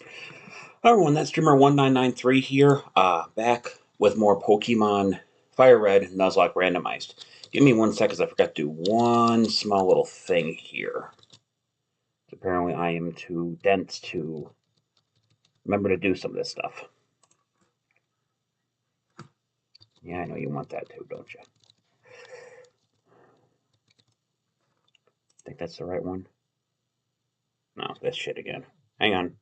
Hi everyone, that's Streamer1993 here, back with more Pokemon FireRed Nuzlocke Randomized. Give me 1 second, I forgot to do one small little thing here. Apparently I am too dense to remember to do some of this stuff. Yeah, I know you want that too, don't you? Think that's the right one? No, that's shit again. Hang on.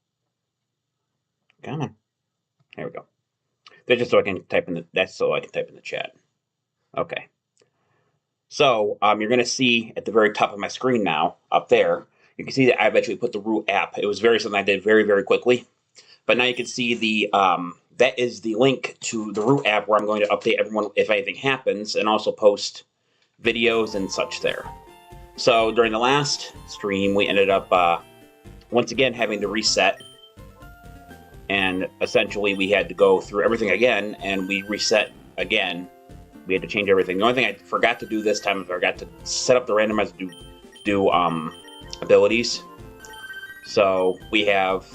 Come on. There we go. That's just so I can type in the chat. Okay. So you're going to see at the very top of my screen now, up there, you can see that I've actually put the root app. It was something I did very, very quickly. But now you can see that is the link to the root app where I'm going to update everyone if anything happens and also post videos and such there. So during the last stream, we ended up once again having to reset. And essentially we had to go through everything again and we reset again. We had to change everything. The only thing I forgot to do this time is I forgot to set up the randomized to do abilities. So we have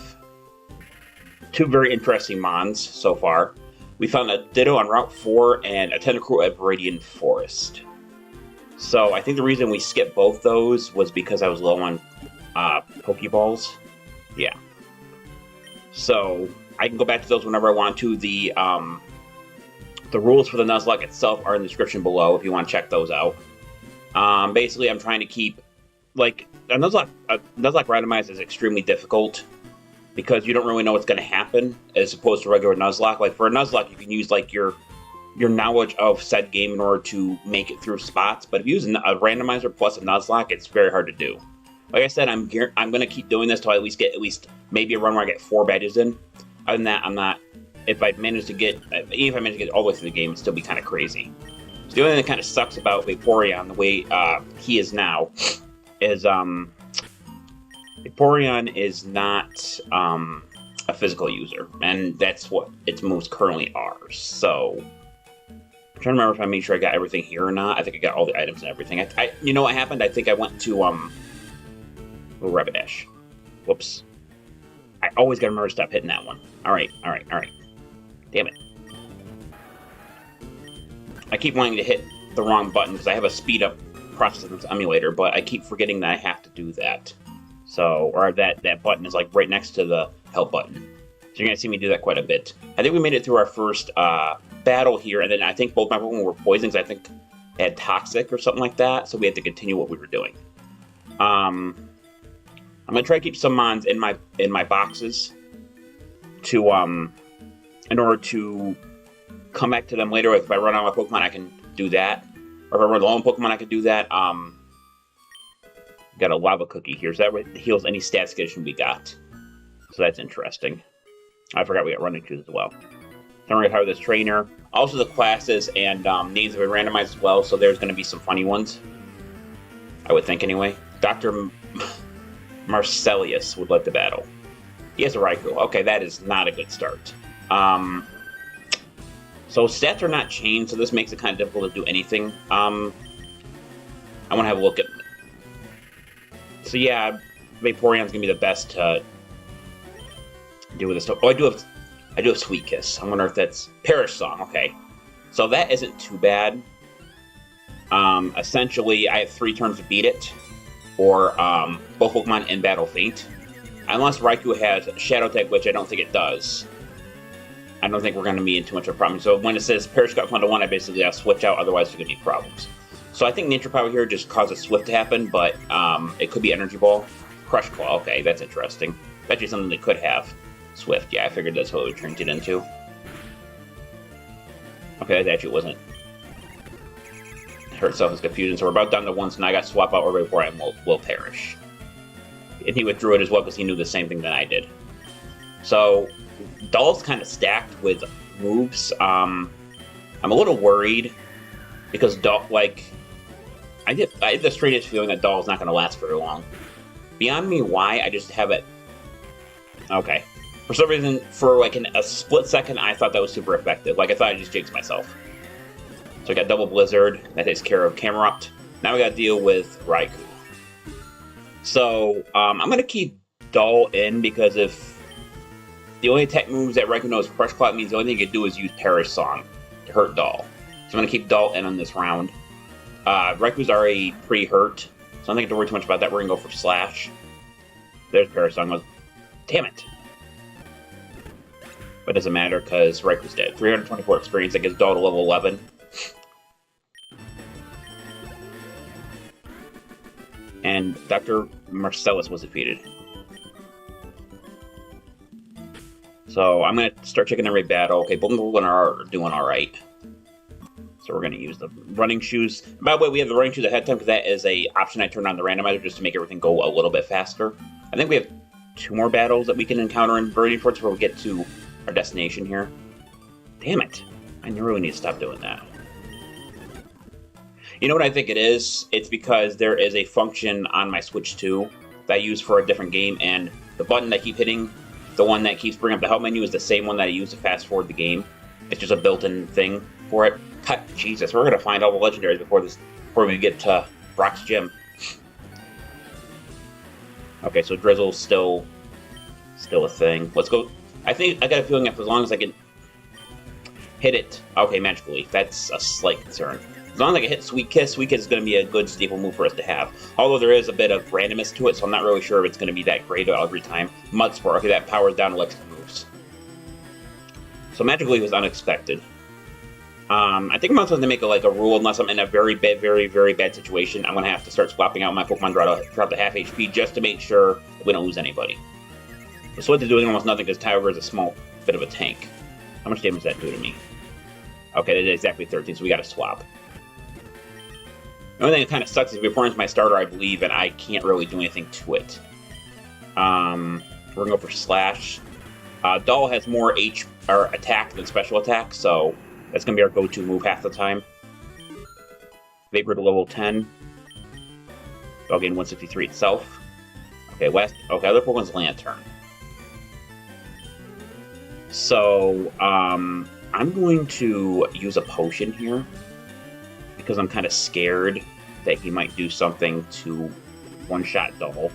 two very interesting mons so far. We found a Ditto on Route 4 and a Tentacruel at Viridian Forest. So I think the reason we skipped both those was because I was low on Pokeballs. Yeah. So I can go back to those whenever I want to. The rules for the Nuzlocke itself are in the description below if you want to check those out. Basically, I'm trying to keep, like, a Nuzlocke Randomized is extremely difficult because you don't really know what's going to happen as opposed to regular Nuzlocke. Like, for a Nuzlocke, you can use, like, your knowledge of said game in order to make it through spots. But if you use a randomizer plus a Nuzlocke, it's very hard to do. Like I said, I'm going to keep doing this till I at least get maybe a run where I get 4 badges in. Other than that, I'm not. If I manage to get, even if I manage to get all the way through the game, it'd still be kind of crazy. So the only thing that kind of sucks about Vaporeon, the way he is now, is Vaporeon is not a physical user, and that's what its moves currently are. So I'm trying to remember if I made sure I got everything here or not. I think I got all the items and everything. You know what happened? I think I went to Rapidash. Whoops. I always gotta remember to stop hitting that one. Alright. Damn it. I keep wanting to hit the wrong button because I have a speed up process emulator, but I keep forgetting that I have to do that. So, or that button is like right next to the help button. So you're gonna see me do that quite a bit. I think we made it through our first battle here, and then I think both my Pokemon were poisons. I think they had toxic or something like that, so we had to continue what we were doing. I'm gonna try to keep some mons in my boxes to in order to come back to them later. If I run out of my Pokemon, I can do that. Or if I run low on Pokemon, I can do that. Got a lava cookie here, so that heals any stat condition we got. So that's interesting. I forgot we got running shoes as well. So I'm gonna cover this trainer. Also the classes and names have been randomized as well, so there's gonna be some funny ones. I would think anyway. Dr. Marcelius would like to battle. He has a Raikou. Okay, that is not a good start. So stats are not changed, so this makes it kind of difficult to do anything. I want to have a look at. So yeah, Vaporeon's gonna be the best to do with this stuff. Oh, I do have Sweet Kiss. I wonder if that's Perish Song. Okay, so that isn't too bad. Essentially, I have 3 turns to beat it, or both Pokemon in battle faint. Unless Raikou has Shadow Tag, which I don't think it does. I don't think we're going to be in too much of a problem. So when it says Perish got 1-1, I basically have to switch out, otherwise there's going to be problems. So I think Nature Power here just causes Swift to happen, but it could be Energy Ball. Crush Claw, okay, that's interesting. Bet you something they could have. Swift, yeah, I figured that's what we turned it into. Okay, that actually wasn't. Hurt itself is confusion, so we're about down to 1, so now I got to swap out or Vaporeon will perish. And he withdrew it as well because he knew the same thing that I did. So Dull's kind of stacked with moves. I'm a little worried because Dull, like, I have the strangest feeling that Dull's not going to last very long. Beyond me why, I just have it. Okay. For some reason, for like a split second, I thought that was super effective. Like, I thought I just jinxed myself. So I got Double Blizzard, that takes care of Camerupt. Now we gotta deal with Raikou. So, I'm gonna keep Dull in because if the only attack moves that Raikou knows Fresh Cloud means the only thing you can do is use Perish Song to hurt Doll. So I'm going to keep Doll in on this round. Raikou's already pretty hurt, so I don't think I have to worry too much about that. We're going to go for Slash. There's Perish Song. Damn it. But it doesn't matter because Raikou's dead. 324 experience, that gets Doll to level 11. And Dr. Marcellus was defeated. So I'm going to start checking every battle. Okay, both of them are doing alright. So we're going to use the running shoes. By the way, we have the running shoes ahead of time because that is an option I turned on the randomizer just to make everything go a little bit faster. I think we have 2 more battles that we can encounter in Burning Forts before we get to our destination here. Damn it. I really need to stop doing that. You know what I think it is? It's because there is a function on my Switch 2 that I use for a different game, and the button that I keep hitting, the one that keeps bringing up the help menu, is the same one that I use to fast forward the game. It's just a built-in thing for it. God, Jesus, we're gonna find all the legendaries before we get to Brock's gym. Okay, so Drizzle's still a thing. Let's go. I think I got a feeling that as long as I can hit it, okay, magically, that's a slight concern. As long as I can hit Sweet Kiss is going to be a good staple move for us to have. Although there is a bit of randomness to it, so I'm not really sure if it's going to be that great every time. Mudspore, okay, that powers down electric moves. So Magically was unexpected. I think I'm not supposed to make a rule unless I'm in a very bad, very, very bad situation. I'm going to have to start swapping out my Pokemon drop to half HP just to make sure we don't lose anybody. The Switch is doing almost nothing because Tiger is a small bit of a tank. How much damage does that do to me? Okay, that did exactly 13, so we got to swap. The only thing that kind of sucks is we pour into my starter, I believe, and I can't really do anything to it. We're going to go for Slash. Doll has more attack than special attack, so that's going to be our go-to move half the time. Vapor to level 10. Doll gain 163 itself. Okay, other Pokemon's Lantern. So, I'm going to use a potion here, because I'm kind of scared that he might do something to one-shot Doll.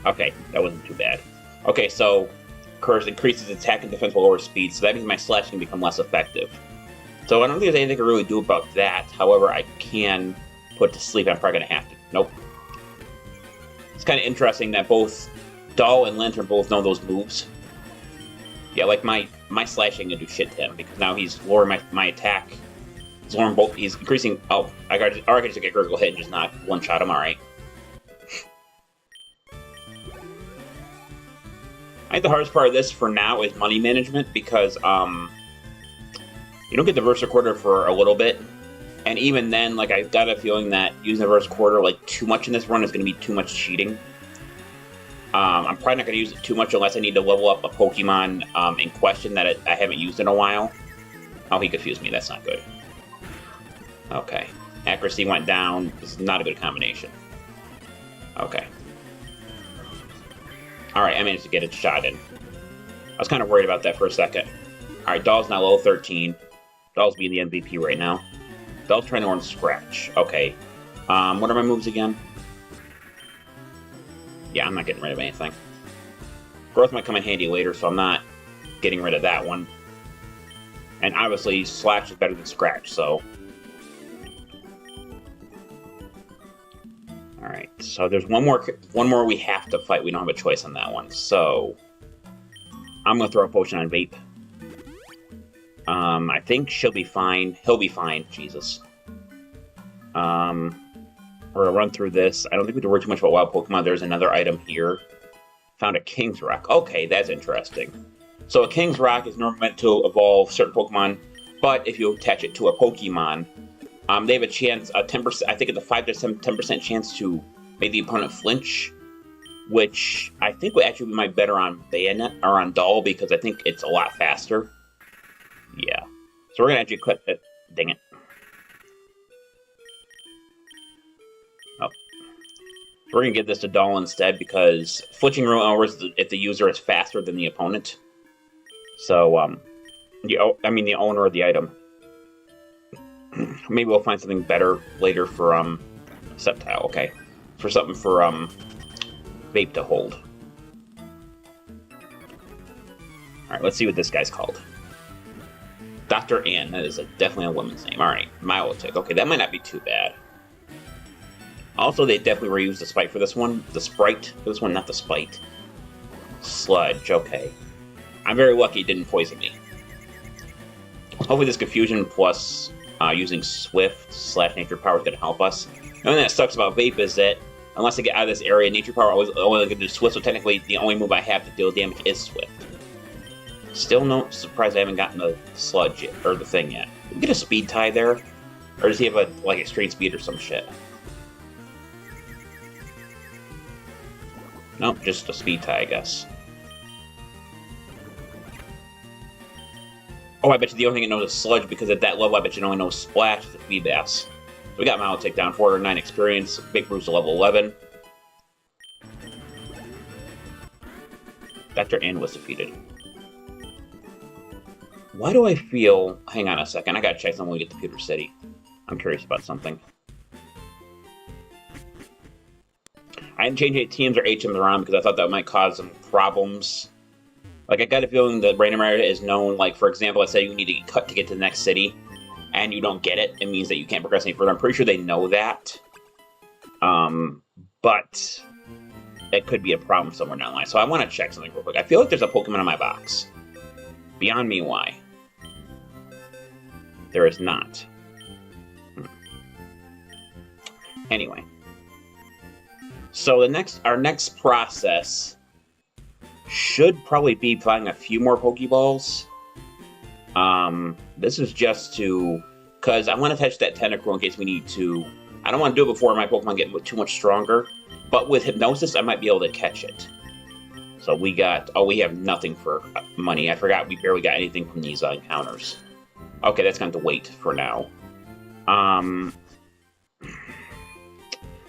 Okay, that wasn't too bad. Okay, so Curse increases attack and defense while lower speed, so that means my Slash can become less effective. So I don't think there's anything I can really do about that. However, I can put to sleep. I'm probably going to have to. Nope. It's kind of interesting that both Doll and Lantern both know those moves. Yeah, like my Slash ain't gonna do shit to him because now he's lowering my attack. He's lowering both. He's increasing. Oh, I can just get a critical hit and just not one shot him. All right. I think the hardest part of this for now is money management because you don't get the Versa Quarter for a little bit, and even then, I've got a feeling that using the Versa Quarter too much in this run is going to be too much cheating. I'm probably not going to use it too much unless I need to level up a Pokemon in question that I haven't used in a while. Oh, he confused me. That's not good. Okay. Accuracy went down. This is not a good combination. Okay. Alright, I managed to get a shot in. I was kind of worried about that for a second. Alright, Doll's now level 13. Doll's being the MVP right now. Doll's trying to earn Scratch. Okay. What are my moves again? Yeah, I'm not getting rid of anything. Growth might come in handy later, so I'm not getting rid of that one. And obviously, Slash is better than Scratch, so... Alright, so there's one more we have to fight. We don't have a choice on that one, so... I'm going to throw a potion on Vape. I think she'll be fine. He'll be fine. Jesus. We're going to run through this. I don't think we have to worry too much about wild Pokemon. There's another item here. Found a King's Rock. Okay, that's interesting. So a King's Rock is normally meant to evolve certain Pokemon, but if you attach it to a Pokemon, they have a chance, a 10%, I think it's a 5 to 10% chance to make the opponent flinch, which I think would actually be my better on Bayonet, or on Doll, because I think it's a lot faster. Yeah. So we're going to actually quit it. Dang it. Oh. We're going to give this to Doll instead, because flinching rule hours if the user is faster than the opponent. So, the owner of the item. Maybe we'll find something better later for, Sceptile, okay. For something for, Vape to hold. Alright, let's see what this guy's called. Dr. Ann, that is definitely a woman's name. Alright, Milotic. Okay, that might not be too bad. Also, they definitely reused the spite for this one. The sprite for this one, not the spite. Sludge, okay. I'm very lucky it didn't poison me. Hopefully this confusion plus using Swift/Nature Power is going to help us. The only thing that sucks about Vape is that unless I get out of this area, Nature Power is only going to do Swift, so technically the only move I have to deal damage is Swift. Still no surprise I haven't gotten the Sludge yet, or the thing yet. Did we get a Speed tie there? Or does he have like extreme speed or some shit? Nope, just a Speed tie, I guess. Oh, I bet you the only thing it knows is Sludge, because at that level I bet you it only knows Splash with the Feedbass. So we got Milotic down, 409 experience, Big Bruce to level 11. Dr. Ann was defeated. Why do I feel... Hang on a second, I gotta check something when we get to Pewter City. I'm curious about something. I didn't change any teams or HMs around because I thought that might cause some problems. Like, I got a feeling the random area is known, like, for example, let's say you need to get cut to get to the next city, and you don't get it, it means that you can't progress any further. I'm pretty sure they know that. But it could be a problem somewhere down the line. So I want to check something real quick. I feel like there's a Pokemon in my box. Beyond me, why? There is not. Anyway. So our next process should probably be finding a few more Pokeballs. This is just to... Because I want to touch that Tentacruel in case we need to... I don't want to do it before my Pokemon get too much stronger. But with Hypnosis, I might be able to catch it. So we got... Oh, we have nothing for money. I forgot we barely got anything from these encounters. Okay, that's going to wait for now.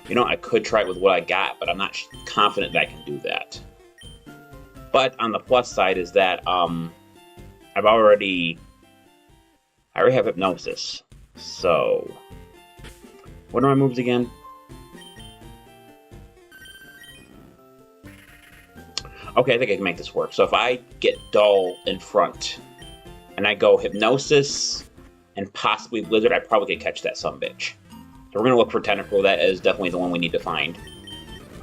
You know, I could try it with what I got, but I'm not confident that I can do that. But on the plus side is that I already have Hypnosis. So, what are my moves again? Okay, I think I can make this work. So if I get Dull in front, and I go Hypnosis and possibly Blizzard, I probably could catch that sumbitch. So we're going to look for Tentacruel. That is definitely the one we need to find.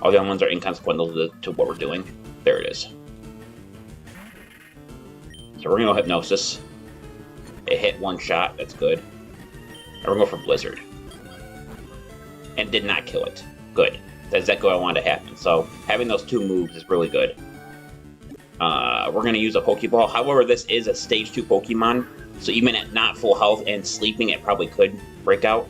All the other ones are inconsequential to what we're doing. There it is. So we're going to go Hypnosis. It hit one shot. That's good. And we're going to go for Blizzard. And did not kill it. Good. That's exactly what I wanted to happen. So having those two moves is really good. We're going to use a Pokeball. However, this is a Stage 2 Pokemon. So even at not full health and sleeping, it probably could break out.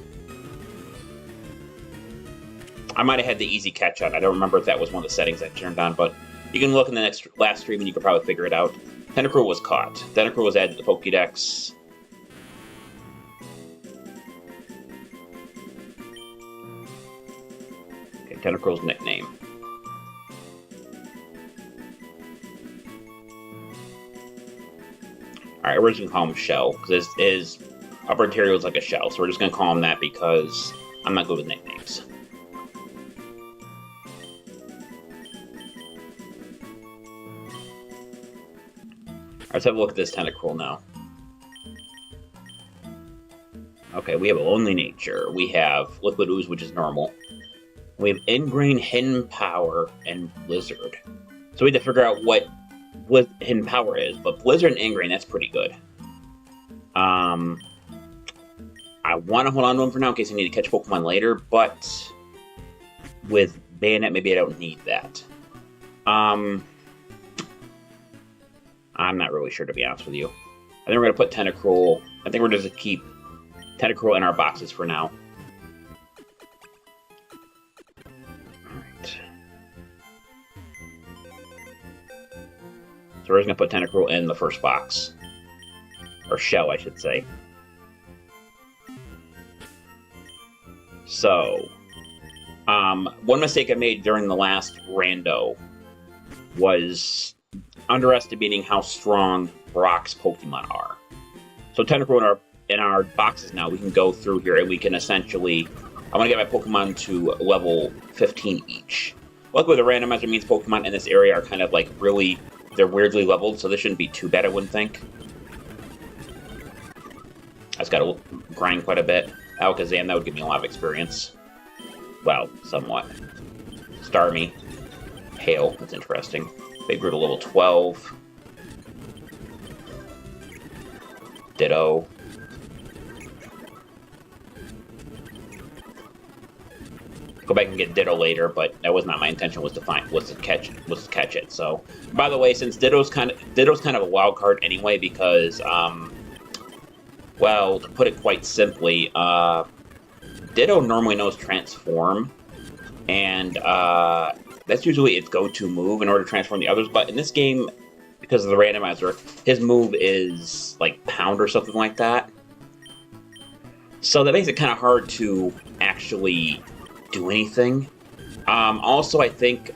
I might have had the easy catch on. I don't remember if that was one of the settings I turned on, but you can look in the last stream and you can probably figure it out. Tentacruel was caught. Tentacruel was added to the Pokédex. Okay, Tentacruel's nickname. Alright, we're just going to call him Shell, because his upper interior is like a shell, so we're just going to call him that because I'm not good with nicknames. Let's have a look at this Tentacruel now. Okay, we have a Lonely Nature. We have Liquid Ooze, which is normal. We have Ingrain, Hidden Power, and Blizzard. So we have to figure out what Hidden Power is, but Blizzard and Ingrain, that's pretty good. I want to hold on to him for now in case I need to catch Pokemon later, but with Bayonet, maybe I don't need that. I'm not really sure, to be honest with you. I think we're going to put Tentacruel... I think we're just going to keep Tentacruel in our boxes for now. Alright. So we're just going to put Tentacruel in the first box. Or shell, I should say. So... one mistake I made during the last rando was underestimating how strong Brock's Pokemon are. So Tentacruel in our boxes now, we can go through here and we can essentially... I want to get my Pokemon to level 15 each. Luckily, the randomizer means Pokemon in this area are kind of like really they're weirdly leveled, so this shouldn't be too bad, I wouldn't think. I just gotta grind quite a bit. Alakazam, that would give me a lot of experience. Well, somewhat. Starmie. Hail, that's interesting. Babe Ruth level 12. Ditto. Go back and get Ditto later, but that was not my intention. Was to catch it. So, by the way, since Ditto's kind of a wild card anyway, because well, to put it quite simply, Ditto normally knows Transform, and that's usually its go-to move in order to transform the others. But in this game, because of the randomizer, his move is like Pound or something like that. So that makes it kind of hard to actually do anything. Also, I think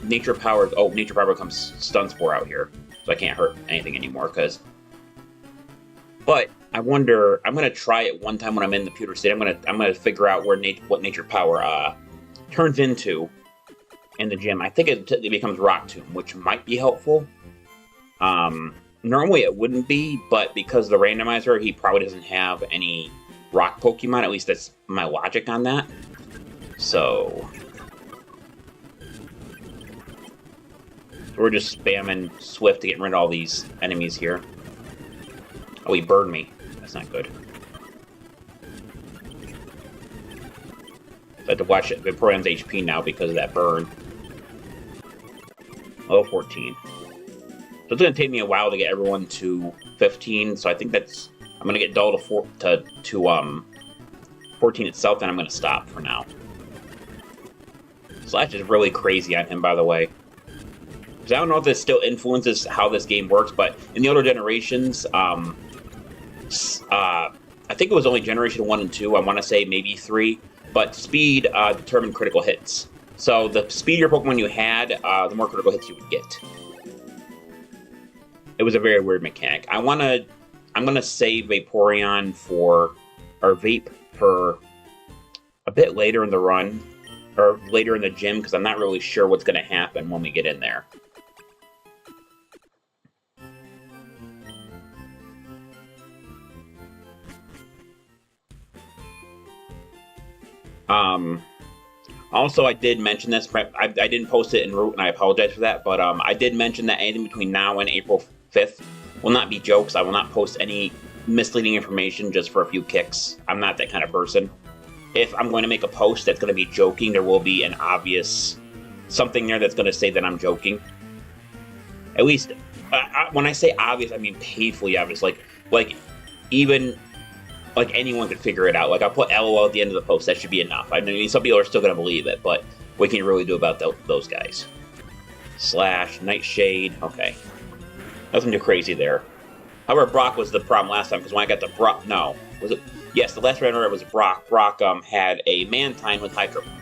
Nature Power becomes Stun Spore out here, so I can't hurt anything anymore. But I wonder. I'm gonna try it one time when I'm in the Pewter State. I'm gonna figure out what Nature Power turns into in the gym. I think it becomes Rock Tomb, which might be helpful. Normally it wouldn't be, but because of the randomizer, he probably doesn't have any rock Pokemon. At least that's my logic on that. So we're just spamming Swift to get rid of all these enemies here. Oh, he burned me. That's not good. I have to watch it. Vaporeon's HP now because of that burn. Level 14. So it's going to take me a while to get everyone to 15, so I think that's... I'm going to get Dull to 14 itself, then I'm going to stop for now. Slash is really crazy on him, by the way. Because I don't know if this still influences how this game works, but in the older generations, I think it was only Generation 1 and 2, I want to say maybe 3, but speed determined critical hits. So the speedier Pokemon you had, the more critical hits you would get. It was a very weird mechanic. I'm gonna save Vaporeon Vape for a bit later in the run, or later in the gym, because I'm not really sure what's gonna happen when we get in there. Also, I did mention this. I didn't post it en route, and I apologize for that. But I did mention that anything between now and April 5th will not be jokes. I will not post any misleading information just for a few kicks. I'm not that kind of person. If I'm going to make a post that's going to be joking, there will be an obvious something there that's going to say that I'm joking. At least, when I say obvious, I mean painfully obvious. Like even... Like, anyone could figure it out. Like, I'll put LOL at the end of the post. That should be enough. I mean, some people are still going to believe it, but what can you really do about those guys? Slash, Nightshade. Okay. Nothing too crazy there. However, Brock was the problem last time, because when I got the Brock... No. Was it? Yes, the last round was Brock. Brock had a Mantine with Hydro Pump.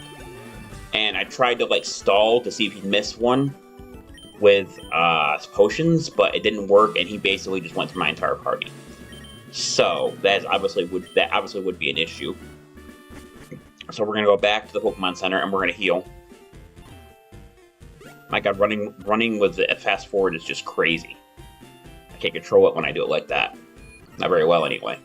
And I tried to, like, stall to see if he'd miss one with potions, but it didn't work, and he basically just went through my entire party. So that obviously would be an issue. So we're gonna go back to the Pokemon Center and we're gonna heal. My God, running with the fast forward is just crazy. I can't control it when I do it like that. Not very well, anyway.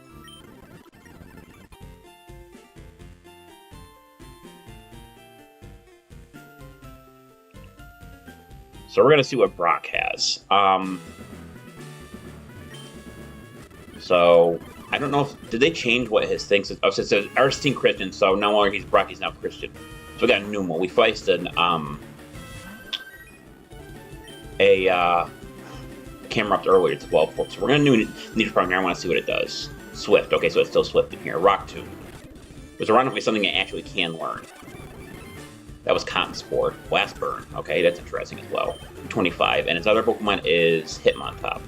So we're gonna see what Brock has. So, I don't know if... Did they change what his thing says? Oh, so it says Arsene Christian, so no longer he's Brock, he's now Christian. So we got Numel. We faced a Camerupt earlier. It's 12-4. So we're going to do Nature Power here. I want to see what it does. Swift. Okay, so it's still Swift in here. Rock Tomb. There's a round with something that actually can learn. That was Cotton Spore. Blast Burn. Okay, that's interesting as well. 25. And its other Pokemon is Hitmontop.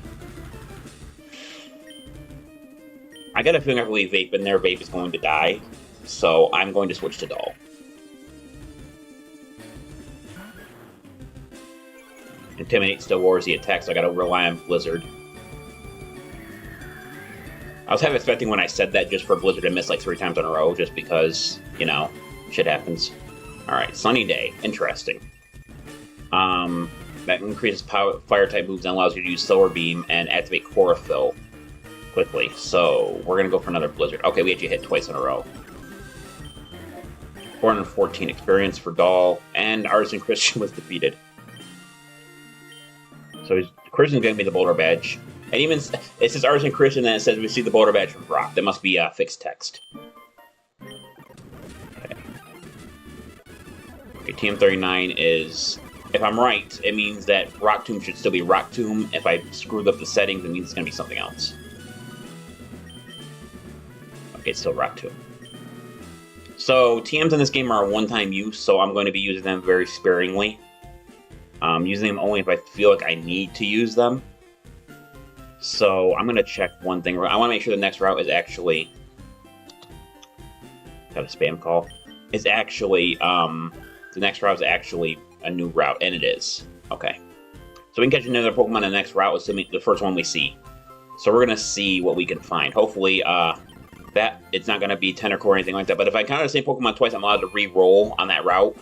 I got a feeling if we leave Vape in there, Vape is going to die. So I'm going to switch to Dull. Intimidate still wars the attack, so I gotta rely on Blizzard. I was half expecting when I said that just for Blizzard to miss like 3 times in a row, just because, you know, shit happens. Alright, Sunny Day. Interesting. That increases fire type moves and allows you to use Solar Beam and activate Chlorophyll quickly. So we're gonna go for another Blizzard. Okay, we actually hit twice in a row. 414 experience for Doll, and Artisan Christian was defeated. So Christian's gonna be the Boulder Badge. And even it says Artisan Christian, and it says we see the Boulder Badge from Brock. That must be fixed text. Okay, TM39 is, if I'm right, it means that Rock Tomb should still be Rock Tomb. If I screwed up the settings, it means it's going to be something else. Okay, it's still Rock Tomb. So, TMs in this game are a one-time use, so I'm going to be using them very sparingly. Using them only if I feel like I need to use them. So, I'm going to check one thing. I want to make sure the next route is actually... Got a spam call. Is actually, the next route is actually a new route, and it is. Okay. So we can catch another Pokemon in the next route, assuming the first one we see. So we're going to see what we can find. Hopefully, that it's not going to be Tentacore or anything like that. But if I encounter the same Pokemon twice, I'm allowed to re-roll on that route.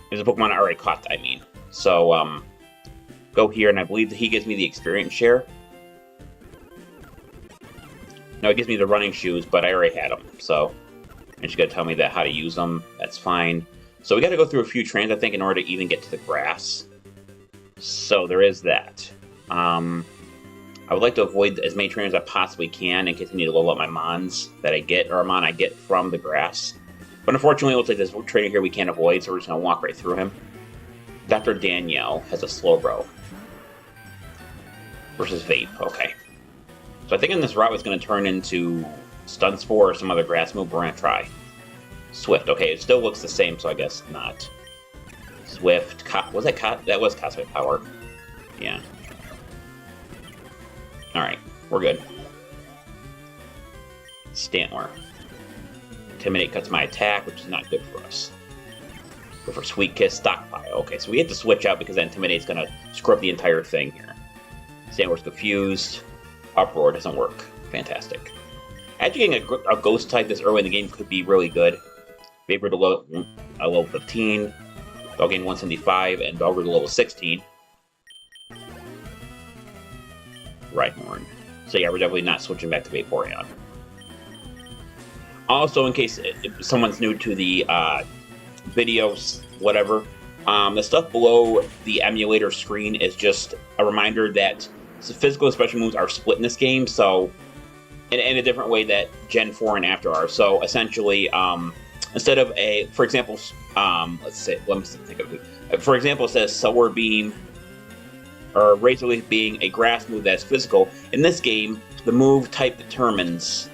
There's a Pokemon I already caught, I mean. So, go here, and I believe that he gives me the experience share. No, it gives me the running shoes, but I already had them, so... And she's going to tell me that how to use them. That's fine. So we got to go through a few trains, I think, in order to even get to the grass. So there is that. I would like to avoid as many trains as I possibly can and continue to level up my Mons that I get, or Mon I get from the grass. But unfortunately, it looks like this trainer here we can't avoid, so we're just going to walk right through him. Dr. Danielle has a Slowbro. Versus Vape, okay. So I think in this route it's going to turn into Stun Spore or some other grass move. We're going to try. Swift, okay, it still looks the same, so I guess not. Swift, was that that was Cosmic Power. Yeah. Alright, we're good. Stantler. Intimidate cuts my attack, which is not good for us. Go for Sweet Kiss, Stockpile. Okay, so we have to switch out because that Intimidate's going to screw up the entire thing here. Stantler's confused. Uproar doesn't work. Fantastic. Actually getting a Ghost type this early in the game could be really good. Vapor to level 15. Dog gain 175, and Dogger to level 16. Rhyhorn. So yeah, we're definitely not switching back to Vaporeon. Also, in case if someone's new to the videos, whatever, the stuff below the emulator screen is just a reminder that physical and special moves are split in this game, so in a different way that Gen 4 and after are. So essentially, instead of a, for example, let me think of it. For example, it says Solar Beam or Razor Leaf being a grass move that's physical. In this game, the move type determines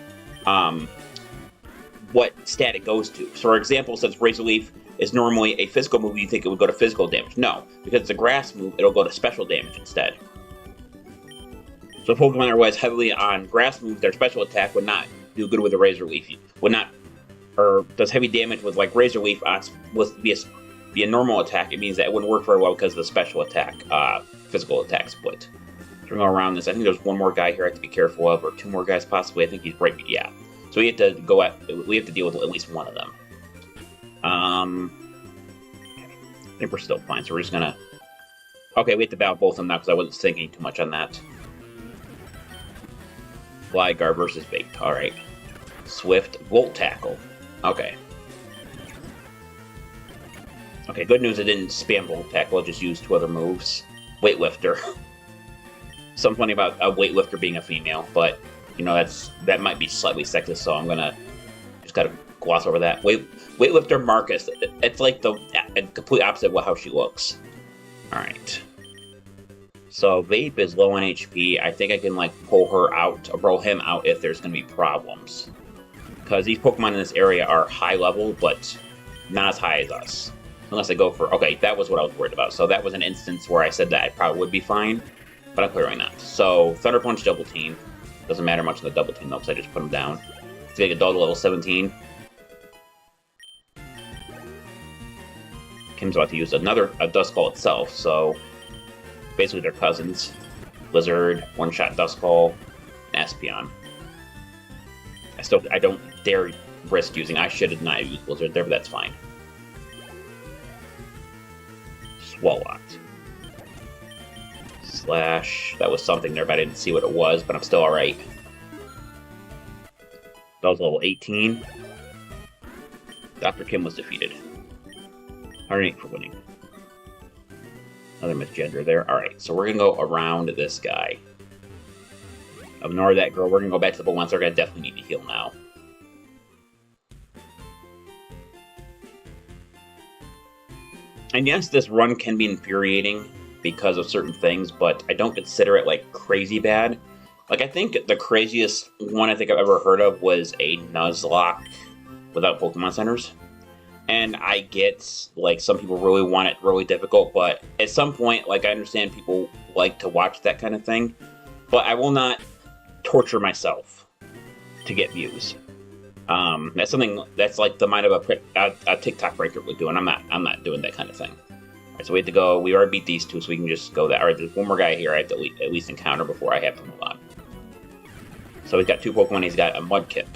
what stat it goes to. So, for example, since Razor Leaf is normally a physical move, you think it would go to physical damage. No, because it's a grass move, it'll go to special damage instead. So Pokemon that relies heavily on grass moves, their special attack would not do good with a Razor Leaf. Would not, or does heavy damage with like Razor Leaf would be a normal attack. It means that it wouldn't work very well because of the special attack, physical attack split. So we're going around this. I think there's one more guy here I have to be careful of, or two more guys possibly. I think he's right. Yeah. So we have to we have to deal with at least one of them. I think we're still fine. So we're just gonna. Okay, we have to battle both of them now because I wasn't thinking too much on that. Gligar versus Bait. Alright. Swift. Volt Tackle. Okay. Okay, good news I didn't spam Volt Tackle. I just used two other moves. Weightlifter. Something funny about a weightlifter being a female, but, you know, that might be slightly sexist, so I'm gonna just gotta gloss over that. Weightlifter Marcus. It's like the complete opposite of how she looks. Alright. So Vape is low on HP. I think I can like pull him out if there's going to be problems. Because these Pokemon in this area are high level, but not as high as us. Unless I go for... Okay, that was what I was worried about. So that was an instance where I said that I probably would be fine, but I'm clearly not. So Thunder Punch Double Team. Doesn't matter much in the Double Team though, because I just put him down. To get a dog to level 17. Kim's about to use a Duskull itself, so... Basically, they're cousins. Blizzard, one-shot Duskull, and Espeon. I don't dare risk using. I should have not used Blizzard there, but that's fine. Swalot. Slash. That was something there, but I didn't see what it was, but I'm still alright. That was level 18. Dr. Kim was defeated. 108 for winning. Another misgender there. Alright, so we're going to go around this guy. Ignore that girl. We're going to go back to the ones that are going to definitely need to heal now. And yes, this run can be infuriating because of certain things, but I don't consider it, like, crazy bad. Like, I think the craziest one I think I've ever heard of was a Nuzlocke without Pokemon Centers. And I get, like, some people really want it really difficult, but at some point, like, I understand people like to watch that kind of thing, but I will not torture myself to get views. That's something that's like the mind of a TikTok breaker would do, and I'm not doing that kind of thing. All right, so we have to go. We already beat these two, so we can just go that. All right, there's one more guy here I have to at least encounter before I have to move on. So he's got two Pokemon. He's got a Mudkip.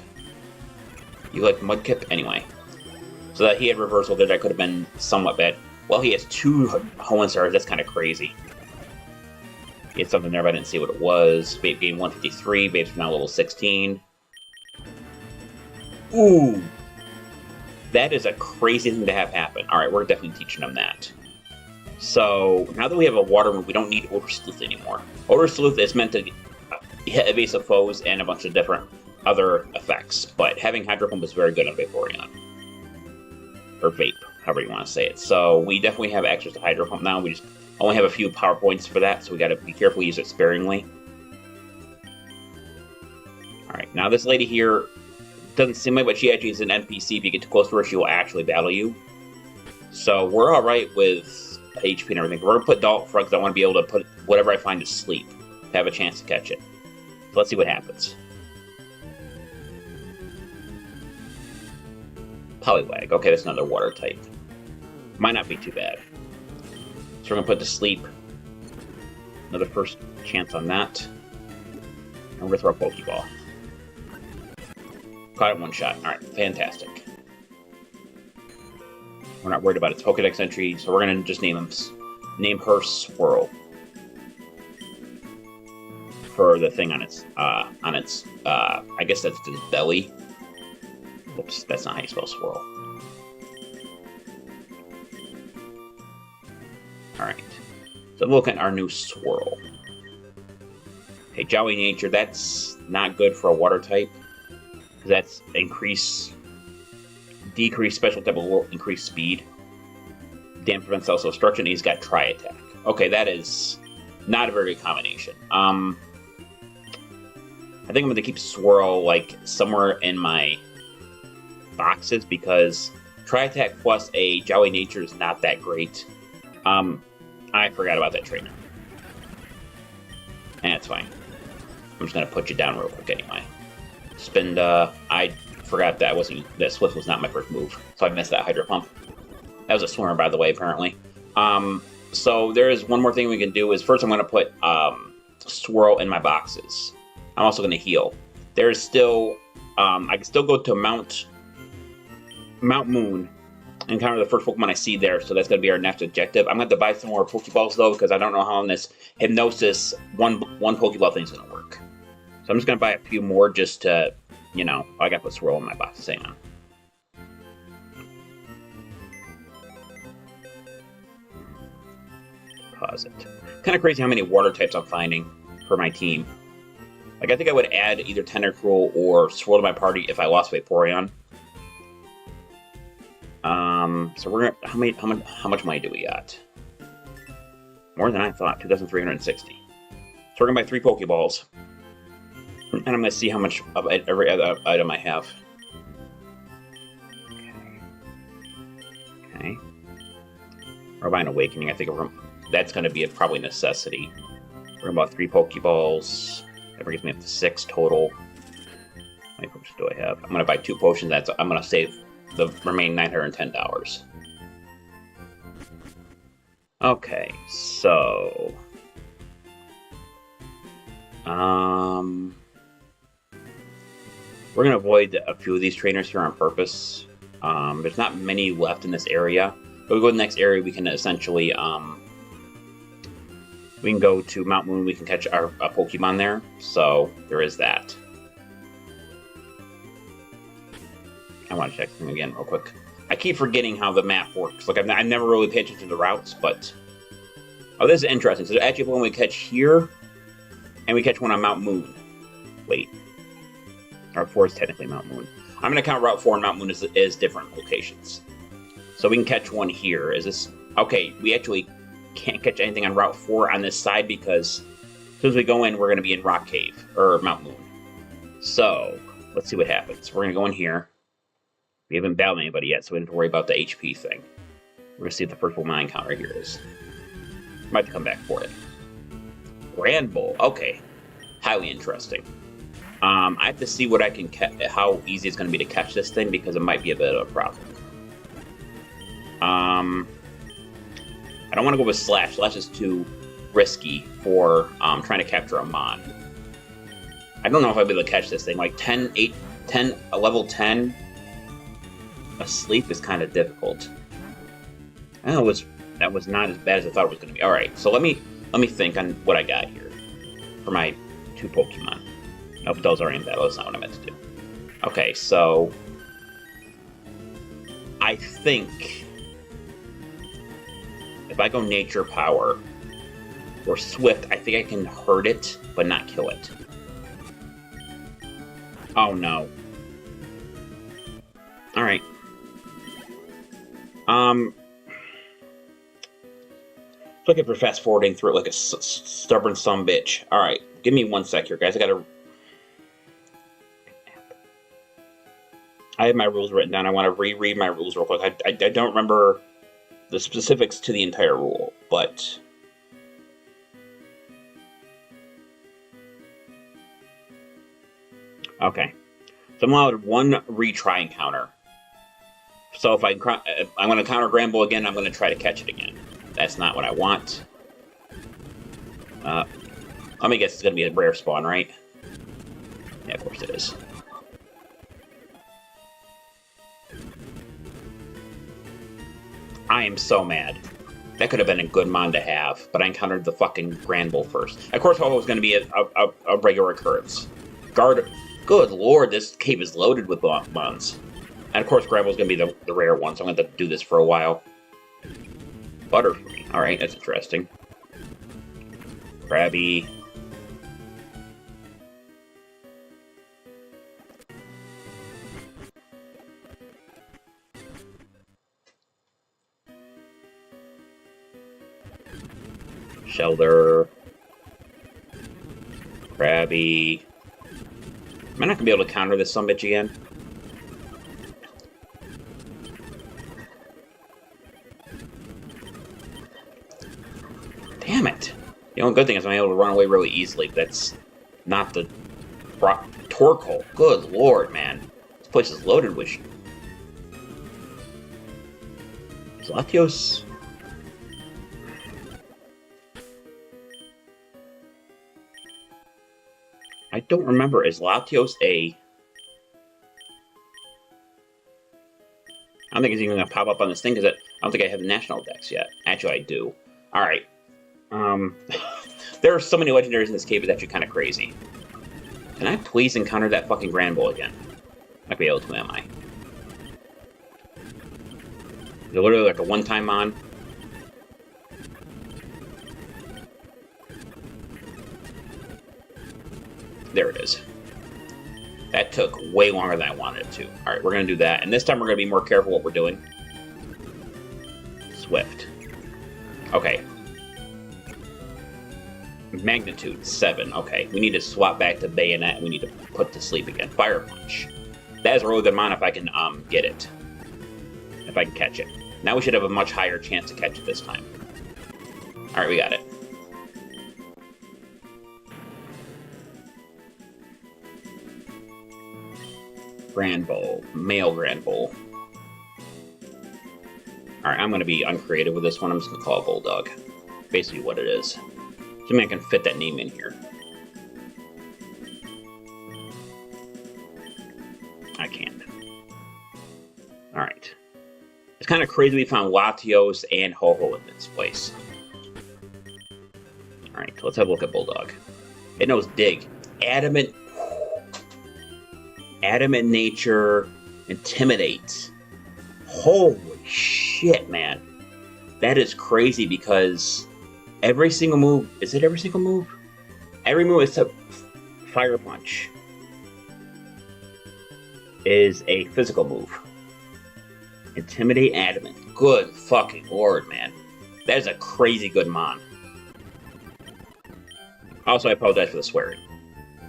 You like Mudkip? Anyway. So that he had reversal there, that could have been somewhat bad. Well, he has two Hoenn. That's kind of crazy. He had something there, but I didn't see what it was. Babe gained 153. Babe's now level 16. Ooh! That is a crazy thing to have happen. Alright, we're definitely teaching them that. So, now that we have a water move, we don't need Odor Sleuth anymore. Odor Sleuth is meant to hit evasive foes and a bunch of different other effects, but having Hydro Pump is very good on Vaporeon. Or Vape, however you want to say it. So, we definitely have access to Hydro Pump now. We just only have a few power points for that, so we gotta be careful, use it sparingly. Alright, now this lady here doesn't seem like, but she actually is an NPC. If you get too close to her, she will actually battle you. So we're alright with HP and everything. We're going to put Dalt front because I want to be able to put whatever I find to sleep to have a chance to catch it. So let's see what happens. Poliwag. Okay, that's another water type. Might not be too bad. So we're going to put to sleep. Another first chance on that. And we're going to throw a Pokeball. Caught it one shot. Alright, fantastic. We're not worried about its Pokedex entry, so we're gonna just name her Swirl. For the thing on its, I guess that's its belly. Whoops, that's not how you spell Swirl. Alright. So look at our new Swirl. Okay, Jolly Nature, that's not good for a water type. That's decrease special type will increase speed. Damn prevents also destruction. He's got Tri Attack. Okay, that is not a very good combination. I think I'm going to keep Swirl like somewhere in my boxes because Tri Attack plus a Jolly Nature is not that great. I forgot about that trainer. And that's fine. I'm just going to put you down real quick anyway. Spend, I forgot that Swift was not my first move, so I missed that Hydro Pump. That was a swimmer, by the way, apparently. So there is one more thing we can do is first I'm going to put Swirl in my boxes. I'm also going to heal. There is still, I can still go to Mount Moon and encounter the first Pokemon I see there, so that's going to be our next objective. I'm going to have to buy some more Pokeballs, though, because I don't know how on this Hypnosis one Pokeball thing is going to work. So I'm just going to buy a few more just to, you know, I got to put Swirl in my box. Hang on. Pause it. Kind of crazy how many water types I'm finding for my team. Like, I think I would add either Tentacruel or Swirl to my party if I lost Vaporeon. So we're gonna, how much money do we got? More than I thought, 2,360. So we're gonna buy 3 Pokeballs. And I'm going to see how much of every other item I have. Okay. We're buying Awakening. I think that's going to be probably a necessity. We're going to buy 3 Pokeballs. That brings me up to 6 total. How many potions do I have? I'm going to buy 2 potions. I'm going to save the remaining $910. Okay, so... we're going to avoid a few of these trainers here on purpose. There's not many left in this area. But we go to the next area, we can essentially We can go to Mount Moon. We can catch our Pokemon there. So there is that. I want to check something again real quick. I keep forgetting how the map works. Like, I've never really paid attention to the routes, but... Oh, this is interesting. So actually, when we catch here, and we catch one on Mount Moon. Wait. Route 4 is technically Mount Moon. I'm going to count Route 4 and Mount Moon as different locations. So we can catch one here. Is this... Okay, we actually can't catch anything on Route 4 on this side because as soon as we go in, we're going to be in Rock Cave, or Mount Moon. So, let's see what happens. We're going to go in here. We haven't battled anybody yet, so we don't have to worry about the HP thing. We're going to see if the first Pokemon encounter here is. Might have to come back for it. Grand Bull. Okay. Highly interesting. I have to see what I can how easy it's going to be to catch this thing, because it might be a bit of a problem. I don't want to go with Slash. Slash is too risky for trying to capture a Mon. I don't know if I'll be able to catch this thing. Like 10, level 10... Asleep is kind of difficult. I know that was not as bad as I thought it was going to be. All right, so let me think on what I got here for my 2 Pokemon. Nope, those are in battle. That's not what I meant to do. Okay, so I think if I go Nature Power or Swift, I think I can hurt it but not kill it. Oh no. All right. Looking for fast forwarding through it like a stubborn sumbitch. All right, give me 1 sec here, guys. I have my rules written down. I want to reread my rules real quick. I don't remember the specifics to the entire rule, but okay. So I'm allowed 1 retry encounter. So if I'm going to counter Grand Bull again, I'm going to try to catch it again. That's not what I want. Let me guess it's going to be a rare spawn, right? Yeah, of course it is. I am so mad. That could have been a good Mon to have, but I encountered the fucking Grand Bull first. Of course, Ho-Ho was going to be a regular occurrence. Good lord, this cave is loaded with Mons. And of course, Gravel's going to be the rare one, so I'm going to have to do this for a while. Butterfree. Alright, that's interesting. Krabby. Shelter. Krabby. Am I not going to be able to counter this sumbitch again? Damn it! The only good thing is I'm able to run away really easily. That's not the Torkoal. Good lord, man. This place is loaded with Latios. I don't remember. Is Latios a... I don't think it's even going to pop up on this thing, because I don't think I have the national dex yet. Actually, I do. Alright. There are so many legendaries in this cave, it's actually kind of crazy. Can I please encounter that fucking Grand Bull again? Might be able to, am I? Is it literally like a one-time Mon? There it is. That took way longer than I wanted it to. Alright, we're going to do that. And this time we're going to be more careful what we're doing. Swift. Okay. Magnitude 7. Okay, we need to swap back to Bayonet, and we need to put to sleep again. Fire Punch. That is a really good Mon if I can get it. If I can catch it. Now we should have a much higher chance to catch it this time. Alright, we got it. Grand Bull. Male Grand Bull. Alright, I'm going to be uncreative with this one. I'm just going to call it Bulldog. Basically what it is. Assuming I can fit that name in here. I can't. Alright. It's kind of crazy we found Latios and Ho-Ho in this place. Alright, so let's have a look at Bulldog. It knows Dig. Adamant nature. Intimidate. Holy shit, man. That is crazy because every single move... Is it every single move? Every move except Fire Punch is a physical move. Intimidate Adamant. Good fucking lord, man. That is a crazy good mon. Also, I apologize for the swearing.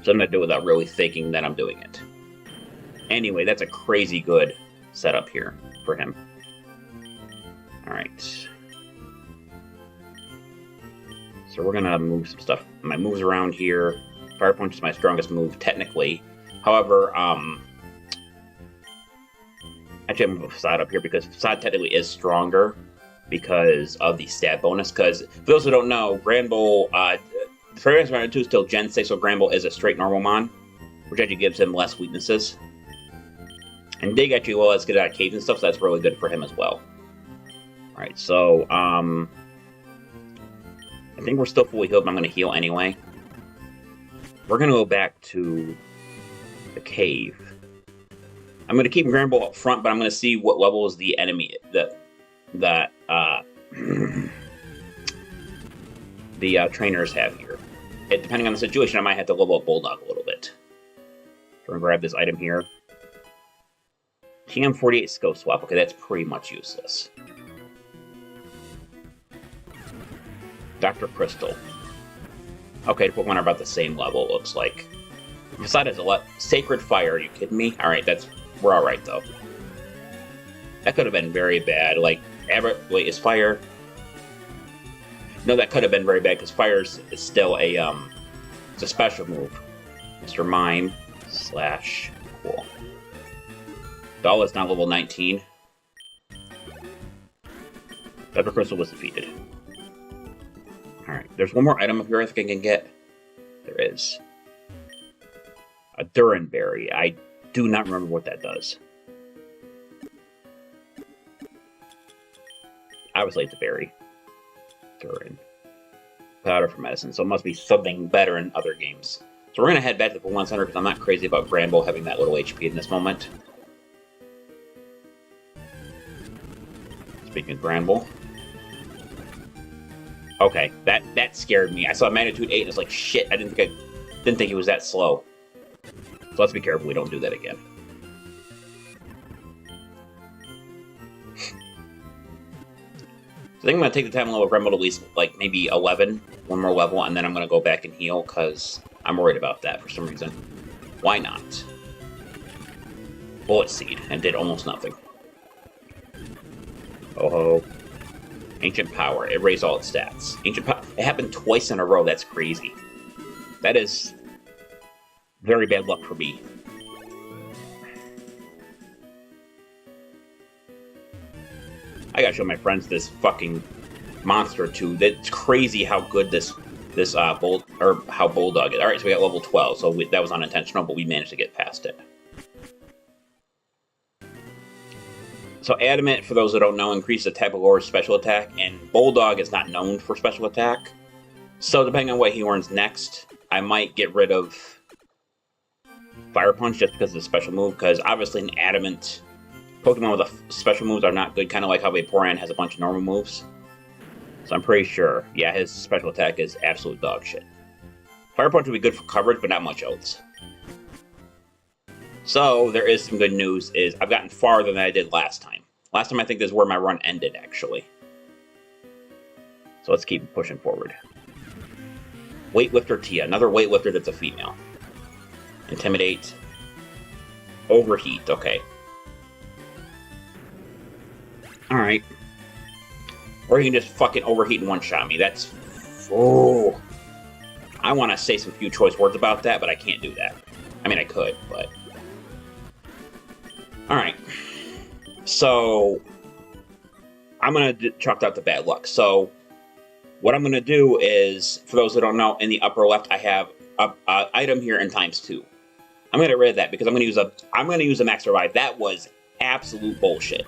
So I'm going to do it without really thinking that I'm doing it. Anyway, that's a crazy good setup here for him. Alright. So we're going to move some stuff. My moves around here. Fire Punch is my strongest move, technically. However, actually, I'm going to move Facade up here because Facade technically is stronger because of the stat bonus. Because, for those who don't know, Granbull, FireRed Round 2 is still Gen 6, so Granbull is a straight normal mon, which actually gives him less weaknesses. And Dig actually will let us get out of caves and stuff, so that's really good for him as well. Alright, so, I think we're still fully healed, but I'm going to heal anyway. We're going to go back to the cave. I'm going to keep Granbull up front, but I'm going to see what level is the enemy that the trainers have here. Depending on the situation, I might have to level up Bulldog a little bit. So I'm going to grab this item here. TM48 skill swap. Okay, that's pretty much useless. Dr. Crystal. Okay, the Pokemon are about the same level, it looks like. Facade has a lot. Sacred Fire, are you kidding me? Alright, we're alright, though. That could have been very bad. Like, wait, is Fire... No, that could have been very bad, because Fire is still a, it's a special move. Mr. Mime / cool. Doll is now level 19. Dr. Crystal was defeated. Alright, there's one more item up here I think I can get. There is. A Duranberry. I do not remember what that does. Obviously it's a berry. Duran. Powder for medicine, so it must be something better in other games. So we're going to head back to the Pokemon Center because I'm not crazy about Granbull having that little HP in this moment. Speaking of Granbull. Okay, that scared me. I saw Magnitude 8 and it's like, shit, I didn't think it was that slow. So let's be careful we don't do that again. I think I'm going to take the time and level Granbull to at least, like, maybe 11, one more level, and then I'm going to go back and heal, because I'm worried about that for some reason. Why not? Bullet Seed, and did almost nothing. Oh-ho. Ancient Power, it raised all its stats. Ancient Power, it happened twice in a row, that's crazy. That is very bad luck for me. I gotta show my friends this fucking monster too. That's crazy how good how Bulldog is. All right, so we got level 12, so that was unintentional, but we managed to get past it. So Adamant, for those that don't know, increases the type of Lore's special attack, and Bulldog is not known for special attack. So depending on what he learns next, I might get rid of Fire Punch just because of the special move, because obviously an Adamant Pokemon with special moves are not good, kind of like how Vaporeon has a bunch of normal moves. So I'm pretty sure, yeah, his special attack is absolute dog shit. Fire Punch would be good for coverage, but not much else. So, there is some good news, is I've gotten farther than I did last time. Last time I think this is where my run ended, actually. So let's keep pushing forward. Weightlifter Tia, another weightlifter that's a female. Intimidate. Overheat, okay. Alright. Or you can just fucking overheat and one-shot me. That's... Oh. I want to say some few choice words about that, but I can't do that. I mean, I could, but... Alright. So... I'm going to chalk out the bad luck. So... What I'm going to do is, for those that don't know, in the upper left, I have an item here in ×2. I'm going to get rid of that, because I'm going to use a Max Revive. That was absolute bullshit.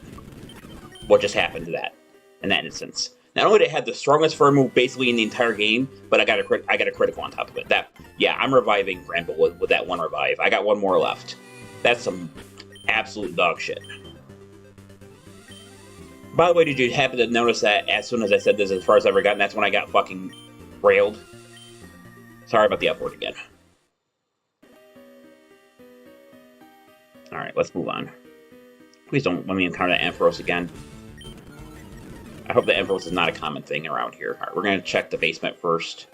What just happened to that, in that instance. Not only did it have the strongest fire move basically in the entire game, but I got a critical on top of it. Yeah, I'm reviving Rambo with that one revive. I got one more left. That's some absolute dog shit. By the way, did you happen to notice that as soon as I said this, as far as I've ever gotten, that's when I got fucking railed? Sorry about the upward again. Alright, let's move on. Please don't let me encounter that Ampharos again. I hope the Ampharos is not a common thing around here. Alright, we're going to check the basement first.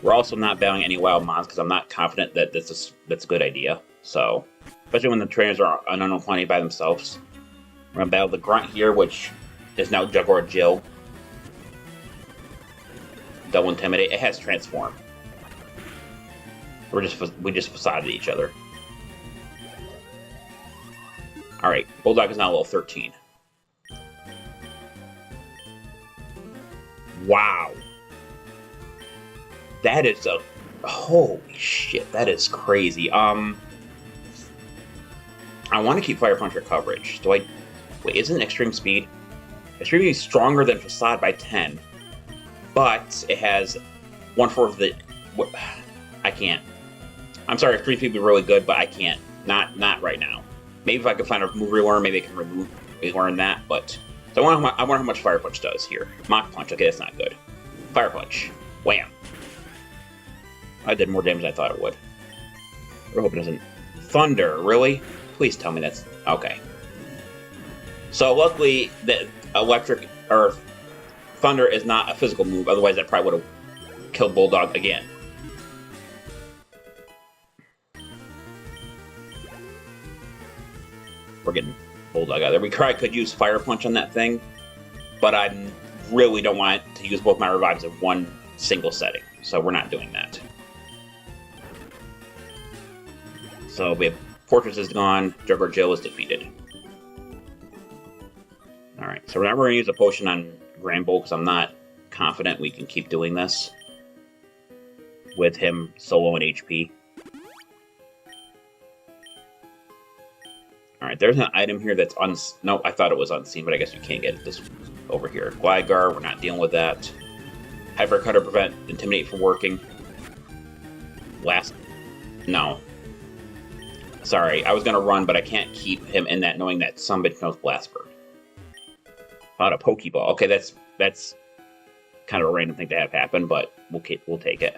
We're also not battling any wild mons because I'm not confident that that's a good idea. So, especially when the trainers are an unknown quantity by themselves. We're going to battle the Grunt here, which is now Juggler Jill. Double Intimidate. It has Transform. We just facaded each other. Alright, Bulldog is now level 13. Wow. That is a... Holy shit, that is crazy. I want to keep Fire Puncher coverage. Do I... Wait, isn't Extreme Speed? Extreme Speed is stronger than Facade by 10. But it has 1/4 of the... I can't. I'm sorry, Extreme Speed would be really good, but I can't. Not right now. Maybe if I could find a move relearn, maybe I can relearn that, but... So I wonder how much Fire Punch does here. Mach Punch, okay, that's not good. Fire Punch. Wham. I did more damage than I thought it would. I hope it doesn't... Thunder, really? Please tell me that's... Okay. So luckily, the electric... or Thunder is not a physical move, otherwise that probably would have killed Bulldog again. We're getting Bulldog out of there. We probably could use Fire Punch on that thing, but I really don't want to use both my revives in one single setting, so we're not doing that. So we have Fortress is gone, Juggler Jill is defeated. Alright, so now we're going to use a potion on Rambo because I'm not confident we can keep doing this with him solo in HP. Alright, there's an item here that's no, I thought it was unseen, but I guess you can't get it this over here. Gligar, we're not dealing with that. Hyper Cutter, prevent Intimidate from working. No. Sorry, I was going to run, but I can't keep him in that knowing that somebody knows Blast Bird. Found a Pokeball. Okay, that's kind of a random thing to have happen, but we'll take it.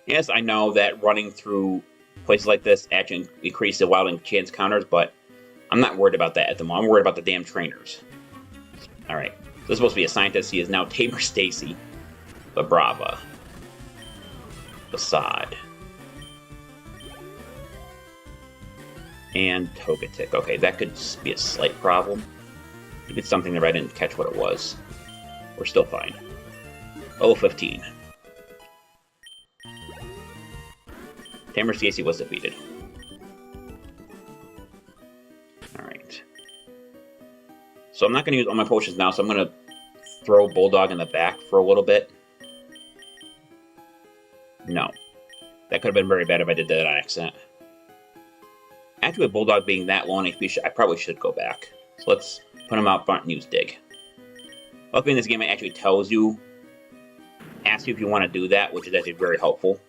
Yes, I know that running through places like this actually increases the wild and chance counters, but I'm not worried about that at the moment. I'm worried about the damn trainers. Alright, this is supposed to be a scientist. He is now Tamer Stacy, Vibrava, Facade, and Togetic. Okay, that could be a slight problem. Maybe it's something that I didn't catch what it was. We're still fine. Level 15. Tamer Stacy was defeated. Alright. So I'm not going to use all my potions now, so I'm going to throw Bulldog in the back for a little bit. No. That could have been very bad if I did that on accident. Actually, with Bulldog being that low on HP, I probably should go back. So let's put him out front and use Dig. Luckily in this game, it actually tells you, asks you if you want to do that, which is actually very helpful.